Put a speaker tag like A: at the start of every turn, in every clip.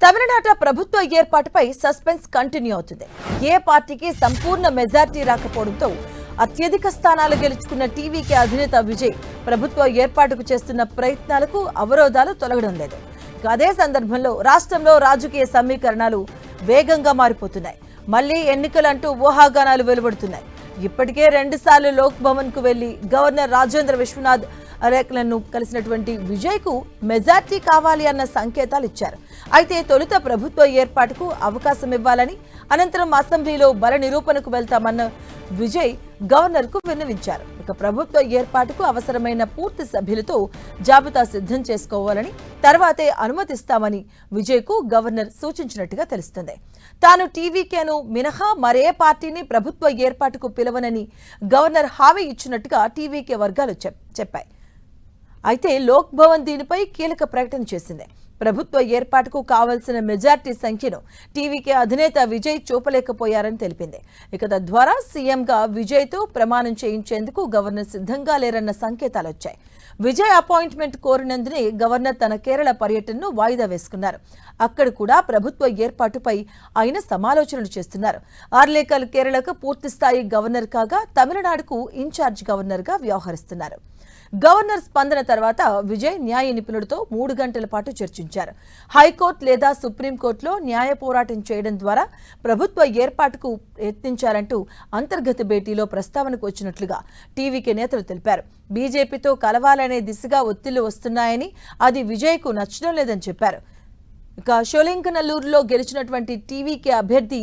A: తమిళనాట ప్రభుత్వ ఏర్పాటుపై సస్పెన్స్ కంటిన్యూ అవుతుంది. ఏ పార్టీకి సంపూర్ణ మెజారిటీ రాకపోవడంతో అత్యధిక స్థానాలు గెలుచుకున్న టీవీకే అధినేత విజయ్ ప్రభుత్వ ఏర్పాటుకు చేస్తున్న ప్రయత్నాలకు అవరోధాలు తొలగడం లేదు. అదే సందర్భంలో రాష్ట్రంలో రాజకీయ సమీకరణాలు వేగంగా మారిపోతున్నాయి. మళ్లీ ఎన్నికలంటూ ఊహాగానాలు వెలువడుతున్నాయి. ఇప్పటికే 2 సార్లు లోక్ భవన్ కు వెళ్లి గవర్నర్ రాజేంద్ర విశ్వనాథ్ అరేక్లను కలిసినటువంటి విజయ్ కు మెజార్టీ కావాలి అన్న సంకేతాలు ఇచ్చారు. అయితే తొలుత ప్రభుత్వ ఏర్పాటుకు అవకాశం ఇవ్వాలని, అనంతరం అసెంబ్లీలో బల నిరూపణకు వెళ్తామన్న విజయ్ గవర్నర్ కు విన్నవించారు. ఇక ప్రభుత్వ ఏర్పాటుకు అవసరమైన పూర్తి సభ్యులతో జాబితా సిద్ధం చేసుకోవాలని, తర్వాతే అనుమతిస్తామని విజయ్ కు గవర్నర్ సూచించినట్టుగా తెలుస్తుంది. తాను టీవీకేను మినహా మరే పార్టీని ప్రభుత్వ ఏర్పాటుకు పిలవనని గవర్నర్ హామీ ఇచ్చినట్టుగా టీవీకే వర్గాలు చెప్పాయి. అయితే లోక్ భవన్ దీనిపై కీలక ప్రకటన చేసింది. ప్రభుత్వ ఏర్పాటుకు కావాల్సిన మెజార్టీ సంఖ్యను టీవీకే అధినేత విజయ్ చూపలేకపోయారని తెలిపింది. ఇక తద్వారా సీఎంగా విజయ్తో ప్రమాణం చేయించేందుకు గవర్నర్ సిద్ధంగా లేరన్న సంకేతాలు వచ్చాయి. విజయ్ అపాయింట్మెంట్ కోరినందునే గవర్నర్ తన కేరళ పర్యటనను వాయిదా వేసుకున్నారు. అక్కడ కూడా ప్రభుత్వ ఏర్పాటుపై ఆయన సమాలోచనలు చేస్తున్నారు. ఆర్లేకర్ కేరళకు పూర్తిస్థాయి గవర్నర్ కాగా తమిళనాడుకు ఇన్ఛార్జ్ గవర్నర్గా వ్యవహరిస్తున్నారు. గవర్నర్ స్పందన తర్వాత విజయ్ న్యాయ నిపుణుడితో 3 గంటల పాటు చర్చించారు. హైకోర్టు లేదా సుప్రీంకోర్టులో న్యాయ పోరాటం చేయడం ద్వారా ప్రభుత్వ ఏర్పాటుకు యత్నించాలంటూ అంతర్గత భేటీలో ప్రస్తావనకు వచ్చినట్లుగా టీవీకే నేతలు తెలిపారు. బీజేపీతో కలవాలనే దిశగా ఒత్తిళ్లు వస్తున్నాయని, అది విజయ్కు నచ్చడం లేదని చెప్పారు. ఇక షోలింకనల్లూరులో గెలిచినటువంటి టీవీకే అభ్యర్థి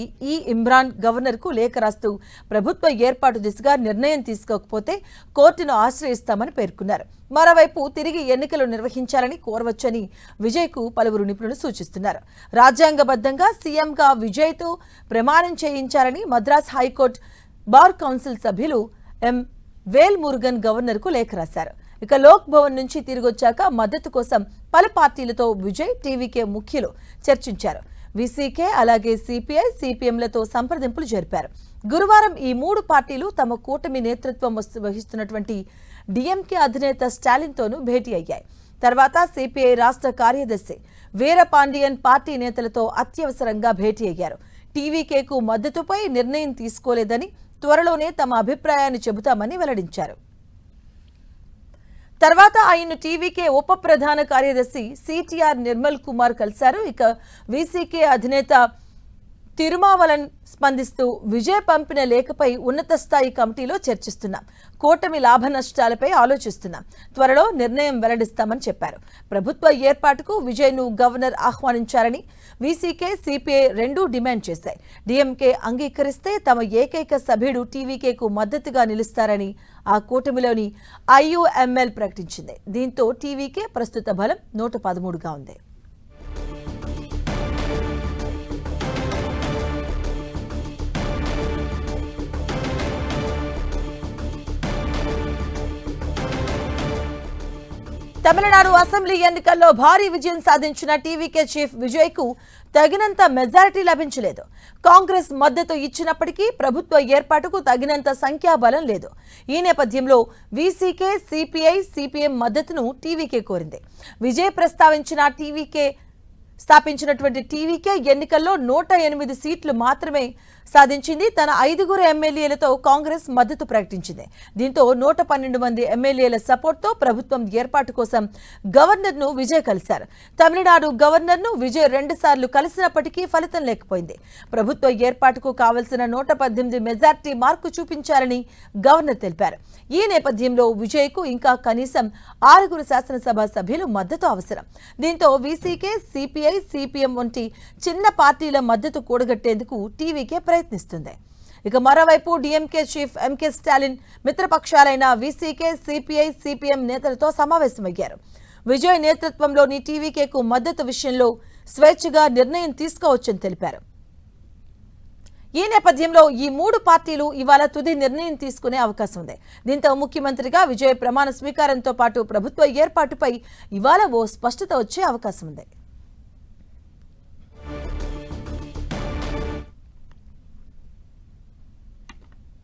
A: ఇమ్రాన్ గవర్నర్కు లేఖ రాస్తూ ప్రభుత్వ ఏర్పాటు దిశగా నిర్ణయం తీసుకోకపోతే కోర్టును ఆశ్రయిస్తామని పేర్కొన్నారు. మరోవైపు తిరిగి ఎన్నికలు నిర్వహించాలని కోరవచ్చని విజయ్కు పలువురు నిపుణులు సూచిస్తున్నారు. రాజ్యాంగబద్ధంగా సీఎంగా విజయ్తో ప్రమాణం చేయించాలని మద్రాస్ హైకోర్టు బార్ కౌన్సిల్ సభ్యులు ఎం వేల్ మురుగన్ గవర్నర్కు లేఖ రాశారు. ఇక లోక్ భవన్ నుంచి తిరిగొచ్చాక మద్దతు కోసం పలు పార్టీలతో విజయ్ టీవీకే ముఖ్యులు చర్చించారు. వీసీకే అలాగే సిపిఐ సిపిఎంలతో సంప్రదింపులు జరిపారు. గురువారం ఈ 3 పార్టీలు తమ కూటమి నేతృత్వం వహిస్తున్నటువంటి డిఎంకే అధినేత స్టాలిన్తోనూ భేటీ అయ్యాయి. తర్వాత సిపిఐ రాష్ట్ర కార్యదర్శి వీరపాండియన్ పార్టీ నేతలతో అత్యవసరంగా భేటీ అయ్యారు. టీవీకేకు మద్దతుపై నిర్ణయం తీసుకోలేదని, త్వరలోనే తమ అభిప్రాయాన్ని చెబుతామని వెల్లడించారు. తర్వాత ఆయన టీవీకే ఉప ప్రధాన కార్యదర్శి సిటిఆర్ నిర్మల్ కుమార్ కలిశారు. ఇక వీసీకే అధినేత తిరుమావలన్ స్పందిస్తూ విజయ్ పంపిన లేఖపై ఉన్నత స్థాయి కమిటీలో చర్చిస్తున్నాం, కూటమి లాభ నష్టాలపై ఆలోచిస్తున్నాం, త్వరలో నిర్ణయం వెల్లడిస్తామని చెప్పారు. ప్రభుత్వ ఏర్పాటుకు విజయ్ను గవర్నర్ ఆహ్వానించారని వీసీకే సిపిఐ రెండూ డిమాండ్ చేశాయి. డిఎంకే అంగీకరిస్తే తమ ఏకైక సభ్యుడు టీవీకేకు మద్దతుగా నిలుస్తారని ఆ కూటమిలోని ఐయుఎంఎల్ ప్రకటించింది. దీంతో టీవీకే ప్రస్తుత బలం 113గా ఉంది. తమిళనాడు అసెంబ్లీ ఎన్నికల్లో భారీ విజయం సాధించిన టీవీకే చీఫ్ విజయ్ కు తగినంత మెజారిటీ లభించలేదు. కాంగ్రెస్ మద్దతు ఇచ్చినప్పటికీ ప్రభుత్వ ఏర్పాటుకు తగినంత సంఖ్యాబలం లేదు. ఈ నేపథ్యంలో వీసీకే సిపిఐ సిపిఎం మద్దతును టీవీకే కోరింది. విజయ్ స్థాపించినటువంటి టీవీకే ఎన్నికల్లో 108 సీట్లు మాత్రమే సాధించింది. తన 5 ఎమ్మెల్యేలతో కాంగ్రెస్ మద్దతు ప్రకటించింది. దీంతో 112 మంది ఎమ్మెల్యేల సపోర్ట్తో ప్రభుత్వం ఏర్పాటు కోసం గవర్నర్ను విజయ్ కలిశారు. తమిళనాడు గవర్నర్ను విజయ్ 2 సార్లు కలిసినప్పటికీ ఫలితం లేకపోయింది. ప్రభుత్వ ఏర్పాటుకు కావలసిన 118 మెజార్టీ మార్కు చూపించారని గవర్నర్ తెలిపారు. ఈ నేపథ్యంలో విజయ్కు ఇంకా కనీసం 6 శాసనసభ సభ్యులు మద్దతు అవసరం. దీంతో వీసీకే సిపిఐ సిపిఎం వంటి చిన్న పార్టీల మద్దతు కూడగట్టేందుకు టీవీకే ప్రయత్నిస్తుంది. ఇక మరోవైపు డిఎంకే చీఫ్ ఎంకే స్టాలిన్ మిత్రపక్షాలైన వీసీకే సిపిఐ సిపిఎం నేతలతో సమావేశమయ్యారు. విజయ్ నేతృత్వంలోని టీవీకేకు మద్దతు విషయంలో స్వేచ్ఛగా నిర్ణయం తీసుకోవచ్చని తెలిపారు. ఈ నేపథ్యంలో ఈ 3 పార్టీలు ఇవాళ తుది నిర్ణయం తీసుకునే అవకాశం ఉంది. దీంతో ముఖ్యమంత్రిగా విజయ్ ప్రమాణ స్వీకారంతో పాటు ప్రభుత్వ ఏర్పాటుపై ఇవాళ ఓ స్పష్టత వచ్చే అవకాశం ఉంది.